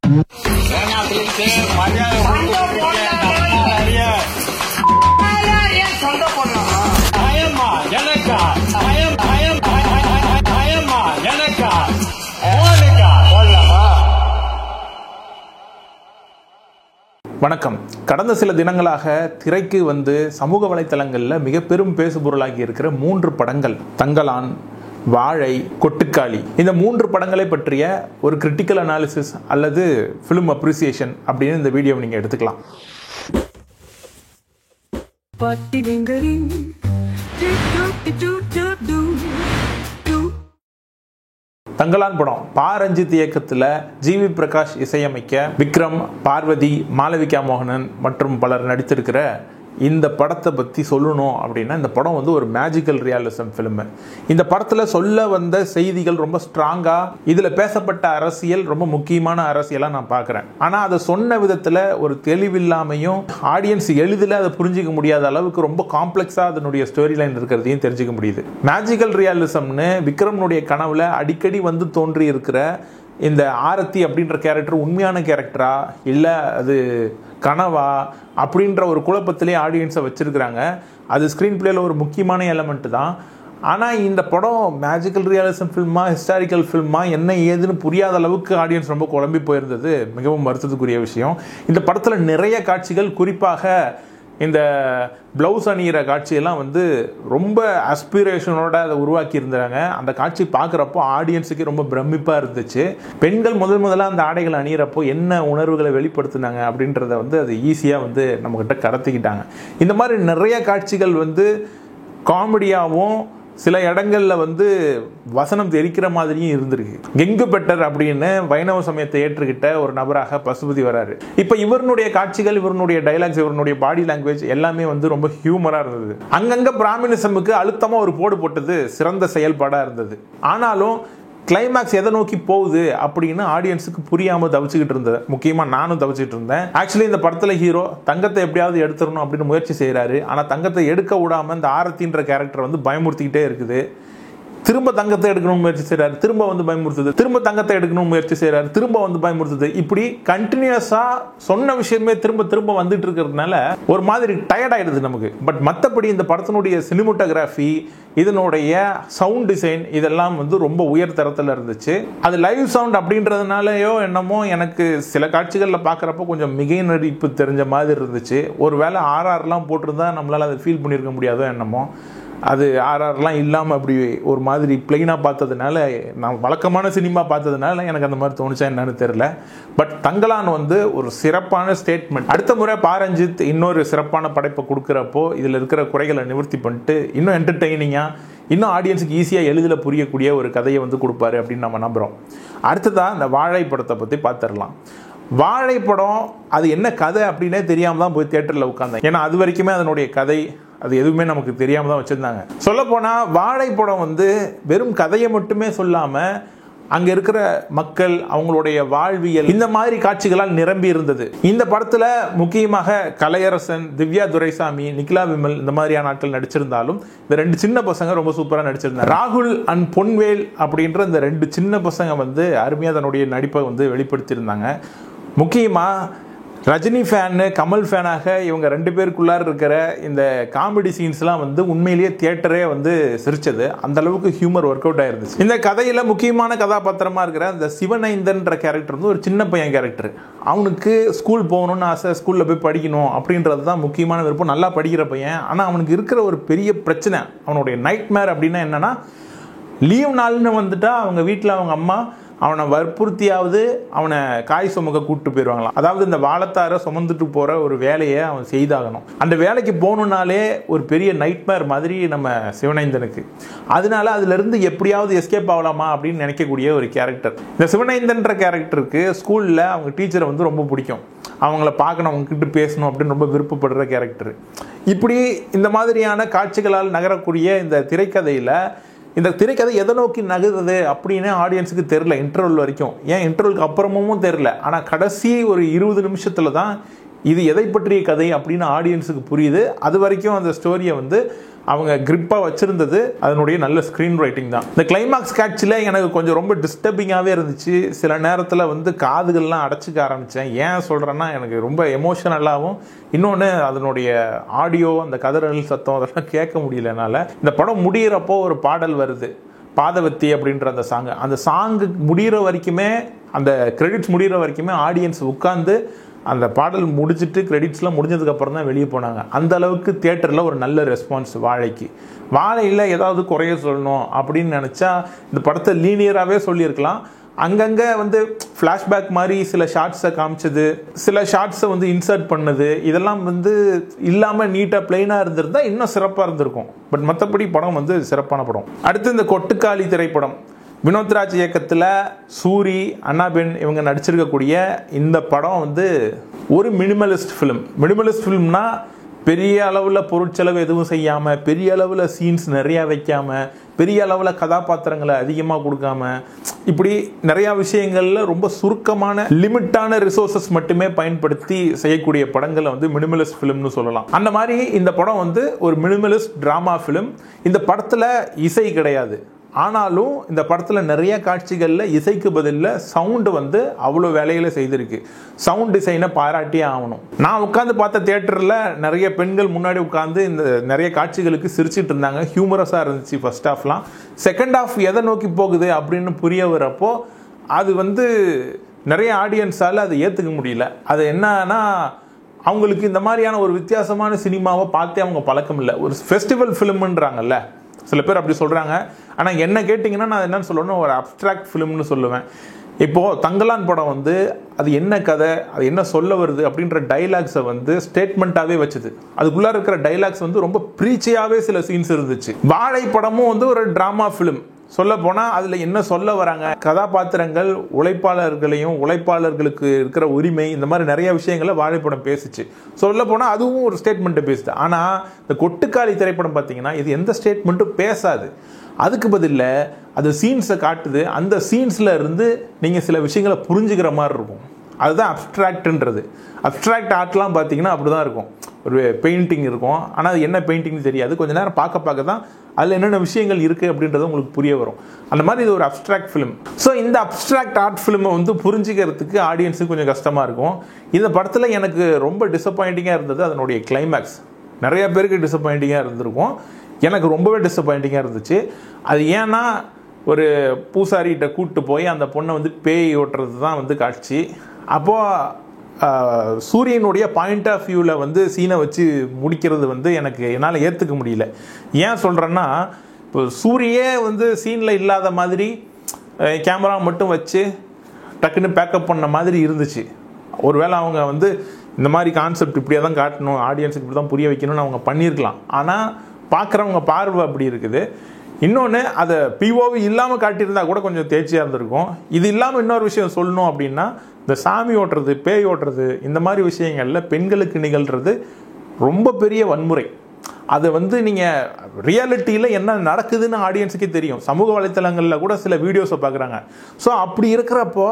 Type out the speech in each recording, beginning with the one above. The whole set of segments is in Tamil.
வணக்கம். கடந்த சில தினங்களாக திரைக்கு வந்து சமூக வலைத்தளங்களில் மிக பெரும் பேசுபொருளாகி இருக்கிற 3 படங்கள் தங்கலான், வாழை, கொட்டுக்காளி, இந்த 3 படங்களை பற்றிய ஒரு கிரிட்டிக்கல் அனாலிசிஸ் அல்லது ஃபிலிம் அப்ரிசியேஷன் அப்படின்னு இந்த வீடியோவை நீங்கள் எடுத்துக்கலாம். தங்கலான் படம் ரஞ்சித் இயக்கத்தில் ஜிவி பிரகாஷ் இசையமைக்க விக்ரம், பார்வதி, மாளவிகா மோகனன் மற்றும் பலர் நடித்திருக்கிற இந்த படத்தை பற்றி சொல்லணும் அப்படின்னா, இந்த படம் வந்து ஒரு மேஜிக்கல் ரியாலிசம் ஃபிலிமு. இந்த படத்தில் சொல்ல வந்த செய்திகள் ரொம்ப ஸ்ட்ராங்காக, இதில் பேசப்பட்ட அரசியல் ரொம்ப முக்கியமான அரசியலாக நான் பார்க்குறேன். ஆனால் அதை சொன்ன விதத்தில் ஒரு தெளிவில்லாமையும், ஆடியன்ஸ் எளிதில் அதை புரிஞ்சிக்க முடியாத அளவுக்கு ரொம்ப காம்ப்ளெக்ஸாக அதனுடைய ஸ்டோரி லைன் இருக்கிறதையும் தெரிஞ்சிக்க முடியுது. மேஜிக்கல் ரியாலிசம்னு விக்ரம்னுடைய கனவுல அடிக்கடி வந்து தோன்றி இருக்கிற இந்த ஆரத்தி அப்படின்ற கேரக்டர் உண்மையான கேரக்டரா இல்லை அது கனவா அப்படின்ற ஒரு குழப்பத்திலே ஆடியன்ஸை வச்சிருக்கிறாங்க. அது ஸ்க்ரீன் பிளேல ஒரு முக்கியமான எலமெண்ட் தான். ஆனால் இந்த படம் மேஜிக்கல் ரியாலிசம் ஃபில்மா, ஹிஸ்டாரிக்கல் ஃபில்மா, என்ன ஏதுன்னு புரியாத அளவுக்கு ஆடியன்ஸ் ரொம்ப குழம்பி போயிருந்தது மிகவும் வருத்தத்துக்குரிய விஷயம். இந்த படத்தில் நிறைய காட்சிகள், குறிப்பாக இந்த ப்ளவுஸ் அணிகிற காட்சியெல்லாம் வந்து ரொம்ப அஸ்பிரேஷனோட அதை உருவாக்கி இருந்தாங்க. அந்த காட்சி பார்க்குறப்போ ஆடியன்ஸுக்கு ரொம்ப பிரமிப்பாக இருந்துச்சு. பெண்கள் முதலாக அந்த ஆடைகளை அணிகிறப்போ என்ன உணர்வுகளை வெளிப்படுத்தினாங்க அப்படின்றத வந்து அது ஈஸியாக வந்து நம்மக்கிட்ட கடத்திக்கிட்டாங்க. இந்த மாதிரி நிறைய காட்சிகள் வந்து காமெடியாகவும், சில இடங்களில் வந்து வசனம் தெரிக்கிற மாதிரியும் இருந்திருக்கு. கெங்கு பெட்டர் அப்படின்னு வைணவ சமயத்தை ஏற்றுக்கிட்ட ஒரு நபராக பசுபதி வராரு. இப்போ இவருடைய காட்சிகள், இவருடைய டைலாக்ஸ், இவருடைய பாடி லாங்குவேஜ் எல்லாமே வந்து ரொம்ப ஹியூமரா இருந்தது. அங்கங்க பிராமினிசமுக்கு அழுத்தமா ஒரு போடு போட்டது சிறந்த செயல்பாடா இருந்தது. ஆனாலும் கிளைமேக்ஸ் எதை நோக்கி போகுது அப்படின்னு ஆடியன்ஸுக்கு புரியாம தவிச்சுக்கிட்டு இருந்தது. முக்கியமா நானும் தவிச்சுட்டு இருந்தேன். ஆக்சுவலி இந்த படத்துல ஹீரோ தங்கத்தை எப்படியாவது எடுத்துடணும் அப்படின்னு முயற்சி செய்யறாரு. ஆனா தங்கத்தை எடுக்க விடாம இந்த ஆரத்தின்ற கேரக்டர் வந்து பயமுறுத்திக்கிட்டே இருக்குது. திரும்ப தங்கத்தை எடுக்கணும்னு முயற்சி செய்யறாரு, திரும்ப வந்து பயமுறுத்துது, திரும்ப தங்கத்தை எடுக்கணும்னு முயற்சி செய்யறாரு, திரும்ப வந்து பயமுறுத்துது. இப்படி கண்டினியூஸா சொன்ன விஷயமே திரும்ப திரும்ப வந்துட்டு இருக்கிறதுனால ஒரு மாதிரி டயர்ட் ஆயிடுது நமக்கு. பட் மற்றபடி இந்த படத்தினுடைய சினிமோட்டோகிராஃபி, இதனுடைய சவுண்ட் டிசைன் இதெல்லாம் வந்து ரொம்ப உயர் தரத்தில் இருந்துச்சு. அது லைவ் சவுண்ட் அப்படின்றதுனாலயோ என்னமோ எனக்கு சில காட்சிகளில் பார்க்குறப்போ கொஞ்சம் மிகை நடிப்பு தெரிஞ்ச மாதிரி இருந்துச்சு. ஒருவேளை ஆர்ஆர்லாம் போட்டிருந்தா நம்மளால் அதை ஃபீல் பண்ணியிருக்க முடியாதோ என்னமோ. அது ஆர்ஆர்லாம் இல்லாமல் அப்படி ஒரு மாதிரி பிளெயினாக பார்த்ததுனால, நான் வழக்கமான சினிமா பார்த்ததுனால எனக்கு அந்த மாதிரி தோணுச்சா என்னன்னு தெரியல. பட் தங்கலான் வந்து ஒரு சிறப்பான ஸ்டேட்மெண்ட். அடுத்த முறை ரஞ்சித் இன்னொரு சிறப்பான படைப்பை கொடுக்குறப்போ இதில் இருக்கிற குறைகளை நிவர்த்தி பண்ணிட்டு இன்னும் என்டர்டெய்னிங்காக, இன்னும் ஆடியன்ஸுக்கு ஈஸியாக எளிதில் புரியக்கூடிய ஒரு கதையை வந்து கொடுப்பாரு அப்படின்னு நம்ம நம்புகிறோம். அடுத்ததான் இந்த வாழை படத்தை பற்றி பார்த்துடலாம். வாழை படம் அது என்ன கதை அப்படின்னே தெரியாமல் தான் போய் தியேட்டரில் உட்காந்தேன். ஏன்னா அது வரைக்குமே அதனுடைய கதை அது எதுவுமே நமக்கு தெரியாமல் தான் வச்சுருந்தாங்க. சொல்லப்போனால் வாழை படம் வந்து வெறும் கதையை மட்டுமே சொல்லாமல் அங்கே இருக்கிற மக்கள், அவங்களுடைய வாழ்வியல், இந்த மாதிரி காட்சிகளால் நிரம்பி இருந்தது. இந்த படத்தில் முக்கியமாக கலையரசன், திவ்யா துரைசாமி, நிகிலா விமல் இந்த மாதிரியான ஆட்கள் நடிச்சிருந்தாலும் இந்த 2 சின்ன பசங்க ரொம்ப சூப்பராக நடிச்சிருந்தாங்க. ராகுல் அண்ட் பொன்வேல் அப்படின்ற இந்த 2 சின்ன பசங்க வந்து அருமையாக தன்னுடைய நடிப்பை வந்து வெளிப்படுத்தியிருந்தாங்க. முக்கியமாக ரஜினி ஃபேனு, கமல் ஃபேனாக இவங்க 2 பேருக்குள்ளார இருக்கிற இந்த காமெடி சீன்ஸ்லாம் வந்து உண்மையிலேயே தியேட்டரே வந்து சிரிச்சது. அந்த அளவுக்கு ஹியூமர் ஒர்க் அவுட் ஆயிருந்துச்சு. இந்த கதையில் முக்கியமான கதாபாத்திரமா இருக்கிற இந்த சிவனைந்தன்ற கேரக்டர் வந்து ஒரு சின்ன பையன் கேரக்டர். அவனுக்கு ஸ்கூல் போகணும்னு ஆசை, ஸ்கூலில் போய் படிக்கணும் அப்படின்றது தான் முக்கியமான விருப்பம். நல்லா படிக்கிற பையன். ஆனால் அவனுக்கு இருக்கிற ஒரு பெரிய பிரச்சனை, அவனுடைய நைட் மேர் அப்படின்னா என்னன்னா, லீவ் நாள்னு வந்துட்டா அவங்க வீட்டில் அவங்க அம்மா அவனை வற்புறுத்தியாவது அவனை காய் சுமக்க கூப்பிட்டு போயிடுவாங்களாம். அதாவது இந்த வாழைத்தாரை சுமந்துட்டு போகிற ஒரு வேலையை அவன் செய்தாகணும். அந்த வேலைக்கு போகணுன்னாலே ஒரு பெரிய நைட்மேர் மாதிரி நம்ம சிவனைந்தனுக்கு. அதனால அதுலேருந்து எப்படியாவது எஸ்கேப் ஆகலாமா அப்படின்னு நினைக்கக்கூடிய ஒரு கேரக்டர். இந்த சிவனைந்தன்ற கேரக்டருக்கு ஸ்கூலில் அவங்க டீச்சரை வந்து ரொம்ப பிடிக்கும். அவங்கள பார்க்கணும், அவங்கக்கிட்ட பேசணும் அப்படின்னு ரொம்ப விருப்பப்படுற கேரக்டர். இப்படி இந்த மாதிரியான காட்சிகளால் நகரக்கூடிய இந்த திரைக்கதையில் இந்த திரைக்கதை எதை நோக்கி நகருது அப்படின்னு ஆடியன்ஸுக்கு தெரில இன்டர்வல் வரைக்கும். ஏன் இன்டர்வலுக்கு அப்புறமும் தெரில. ஆனால் கடைசி ஒரு 20 நிமிஷத்தில் தான் இது எதை பற்றிய கதை அப்படின்னு ஆடியன்ஸுக்கு புரியுது. அது வரைக்கும் அந்த ஸ்டோரியை வந்து அவங்க கிரிப்பாக வச்சுருந்தது அதனுடைய நல்ல ஸ்க்ரீன் ரைட்டிங் தான். இந்த கிளைமாக்ஸ் காட்சியில் எனக்கு கொஞ்சம் ரொம்ப டிஸ்டர்பிங்காகவே இருந்துச்சு. சில நேரத்தில் வந்து காதுகள்லாம் அடைச்சிக்க ஆரம்பித்தேன். ஏன் சொல்கிறேன்னா, எனக்கு ரொம்ப எமோஷனலாகவும், இன்னொன்று அதனுடைய ஆடியோ, அந்த கதறல் சத்தம் அதெல்லாம் கேட்க முடியல என்னால். இந்த படம் முடிகிறப்போ ஒரு பாடல் வருது, பாதவத்தி அப்படின்ற அந்த சாங்கு முடிகிற வரைக்குமே, அந்த கிரெடிட்ஸ் முடிகிற வரைக்குமே ஆடியன்ஸ் உட்காந்து அந்த பாடல் முடிச்சுட்டு கிரெடிட்ஸ்லாம் முடிஞ்சதுக்கப்புறம் தான் வெளியே போனாங்க. அந்த அளவுக்கு தியேட்டரில் ஒரு நல்ல ரெஸ்பான்ஸ் வாழையில் ஏதாவது குறைய சொல்லணும் அப்படின்னு நினச்சா இந்த படத்தை லீனியராகவே சொல்லியிருக்கலாம். அங்கங்கே வந்து ஃப்ளாஷ்பேக் மாதிரி சில ஷார்ட்ஸை காமிச்சது, சில ஷார்ட்ஸை வந்து இன்சர்ட் பண்ணது, இதெல்லாம் வந்து இல்லாமல் நீட்டாக பிளெயினாக இருந்திருந்தா இன்னும் சிறப்பாக இருந்திருக்கும். பட் மற்றபடி படம் வந்து சிறப்பான படம். அடுத்து இந்த கொட்டுக்காளி திரைப்படம், வினோத்ராஜ் இயக்கத்தில் சூரி, அண்ணாபென் இவங்க நடிச்சிருக்கக்கூடிய இந்த படம் வந்து ஒரு மினிமலிஸ்ட் ஃபிலிம்னா பெரிய அளவில் பொருட்செலவு எதுவும் செய்யாமல், பெரிய அளவில் சீன்ஸ் நிறையா வைக்காமல், பெரிய அளவில் கதாபாத்திரங்களை அதிகமாக கொடுக்காம, இப்படி நிறையா விஷயங்களில் ரொம்ப சுருக்கமான லிமிட்டான ரிசோர்ஸஸ் மட்டுமே பயன்படுத்தி செய்யக்கூடிய படங்களை வந்து மினிமலிஸ்ட் ஃபிலிம்னு சொல்லலாம். அந்த மாதிரி இந்த படம் வந்து ஒரு மினிமலிஸ்ட் ட்ராமா ஃபிலிம். இந்த படத்தில் இசை கிடையாது. ஆனாலும் இந்த படத்தில் நிறைய காட்சிகளில் இசைக்கு பதிலில் சவுண்டு வந்து அவ்வளோ வேலைகளை செய்திருக்கு. சவுண்ட் டிசைனை பாராட்டியே ஆகணும். நான் உட்காந்து பார்த்த தியேட்டரில் நிறைய பெண்கள் முன்னாடி உட்காந்து இந்த நிறைய காட்சிகளுக்கு சிரிச்சிட்டு இருந்தாங்க. ஹியூமரஸாக இருந்துச்சு ஃபர்ஸ்ட் ஹாஃப்லாம். செகண்ட் ஹாஃப் எதை நோக்கி போகுது அப்படின்னு புரிய வரப்போ அது வந்து நிறைய ஆடியன்ஸால் அதை ஏற்றுக்க முடியல. அது என்னன்னா, அவங்களுக்கு இந்த மாதிரியான ஒரு வித்தியாசமான சினிமாவை பார்த்தே அவங்க பழக்கம் இல்லை. ஒரு ஃபெஸ்டிவல் ஃபிலிம்ன்றாங்கல்ல சில பேர் அப்படி சொல்கிறாங்க. ஆனால் என்ன கேட்டிங்கன்னா நான் என்னன்னு சொல்லணும், ஒரு அப்ட்ராக்ட் ஃபிலிம்னு சொல்லுவேன். இப்போது தங்கலான் படம் வந்து அது என்ன கதை, அது என்ன சொல்ல வருது அப்படின்ற டைலாக்ஸை வந்து ஸ்டேட்மெண்ட்டாகவே வச்சுது. அதுக்குள்ளே இருக்கிற டைலாக்ஸ் வந்து ரொம்ப ப்ரீச்சியாகவே சில சீன்ஸ் இருந்துச்சு. வாழை படமும் வந்து ஒரு ட்ராமா ஃபிலிம். சொல்ல போனால் அதில் என்ன சொல்ல வராங்க, கதாபாத்திரங்கள், உழைப்பாளர்களுக்கு இருக்கிற உரிமை, இந்த மாதிரி நிறைய விஷயங்களை வாழைப்படம் பேசிச்சு. சொல்ல போனால் அதுவும் ஒரு ஸ்டேட்மெண்ட்டை பேசுது. ஆனால் இந்த கொட்டுக்காளி திரைப்படம் பார்த்தீங்கன்னா இது எந்த ஸ்டேட்மெண்ட்டும் பேசாது. அதுக்கு பதிலில் அது சீன்ஸை காட்டுது. அந்த சீன்ஸில் இருந்து நீங்கள் சில விஷயங்களை புரிஞ்சுக்கிற மாதிரி இருக்கும். அதுதான் அப்ட்ராக்ட்ன்றது. அப்ட்ராக்ட் ஆர்ட்லாம் பார்த்தீங்கன்னா அப்படி தான் இருக்கும். ஒரு பெயிண்டிங் இருக்கும், ஆனால் அது என்ன பெயிண்டிங்னு தெரியாது. கொஞ்சம் நேரம் பார்க்க தான் அதில் என்னென்ன விஷயங்கள் இருக்குது அப்படின்றது உங்களுக்கு புரிய வரும். அந்த மாதிரி இது ஒரு அப்ட்ராக்ட் ஃபிலிம். ஸோ இந்த அப்ட்ராக்ட் ஆர்ட் ஃபிலிமை வந்து புரிஞ்சிக்கிறதுக்கு ஆடியன்ஸுக்கு கொஞ்சம் கஷ்டமாக இருக்கும். இந்த படத்தில் எனக்கு ரொம்ப டிசப்பாயிண்டிங்காக இருந்தது அதனுடைய கிளைமேக்ஸ். நிறைய பேருக்கு டிசப்பாயிண்டிங்காக இருந்திருக்கும். எனக்கு ரொம்பவே டிசப்பாயிண்டிங்காக இருந்துச்சு. அது ஏன்னா, ஒரு பூசாரிகிட்ட கூப்பிட்டு போய் அந்த பொண்ணை வந்து பேய் ஓட்டுறது தான் வந்து காட்சி. அப்போது சூரியனுடைய பாயிண்ட் ஆஃப் வியூவில் வந்து சீனை வச்சு முடிக்கிறது வந்து என்னால் ஏற்றுக்க முடியல. ஏன் சொல்கிறேன்னா, இப்போ சூரியே வந்து சீனில் இல்லாத மாதிரி கேமரா மட்டும் வச்சு டக்குன்னு பேக்கப் பண்ண மாதிரி இருந்துச்சு. ஒருவேளை அவங்க வந்து இந்த மாதிரி கான்செப்ட் இப்படியே தான் காட்டணும், ஆடியன்ஸுக்கு இப்படி தான் புரிய வைக்கணும்னு அவங்க பண்ணியிருக்கலாம். ஆனால் பார்க்குறவங்க பார்வை அப்படி இருக்குது. இன்னொன்று, அதை பிஓவி இல்லாமல் காட்டியிருந்தா கூட கொஞ்சம் தேர்ச்சியாக இருந்திருக்கும். இது இல்லாமல் இன்னொரு விஷயம் சொல்லணும் அப்படின்னா, இந்த சாமி ஓட்டுறது, பேய் ஓட்டுறது, இந்த மாதிரி விஷயங்களில் பெண்களுக்கு நிகழ்கிறது ரொம்ப பெரிய வன்முறை. அதை வந்து நீங்கள் ரியாலிட்டியில் என்ன நடக்குதுன்னு ஆடியன்ஸுக்கே தெரியும். சமூக வலைத்தளங்களில் கூட சில வீடியோஸை பார்க்குறாங்க. ஸோ அப்படி இருக்கிறப்போ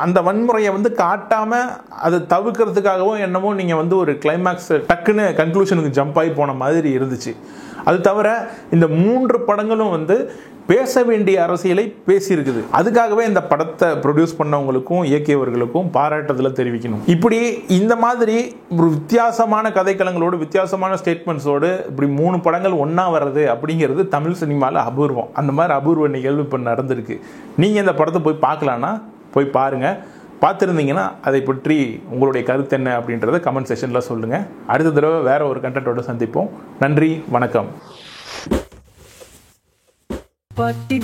அந்த வன்முறையை வந்து காட்டாமல் அதை தவிர்க்கிறதுக்காகவும் என்னமோ நீங்கள் வந்து ஒரு கிளைமேக்ஸ் டக்குன்னு கன்க்ளூஷனுக்கு ஜம்ப் ஆகி போன மாதிரி இருந்துச்சு. அது தவிர இந்த 3 படங்களும் வந்து பேச வேண்டிய அரசியலை பேசியிருக்குது. அதுக்காகவே இந்த படத்தை ப்ரொடியூஸ் பண்ணவங்களுக்கும் இயக்கியவர்களுக்கும் பாராட்டுதலை தெரிவிக்கணும். இப்படி இந்த மாதிரி ஒரு வித்தியாசமான கதைக்களங்களோடு, வித்தியாசமான ஸ்டேட்மெண்ட்ஸோடு இப்படி 3 படங்கள் ஒன்றா வர்றது அப்படிங்கிறது தமிழ் சினிமாவில் அபூர்வம். அந்த மாதிரி அபூர்வ நிகழ்வு இப்போ நடந்திருக்கு. நீங்கள் இந்த படத்தை போய் பார்க்கலான்னா போய் பாருங்கள். பார்த்துருந்தீங்கன்னா அதை பற்றி உங்களுடைய கருத்து என்ன அப்படின்றத கமெண்ட் செக்ஷனில் சொல்லுங்கள். அடுத்த தடவை வேறு ஒரு கண்டென்ட்டோடு சந்திப்போம். நன்றி, வணக்கம். பட்டி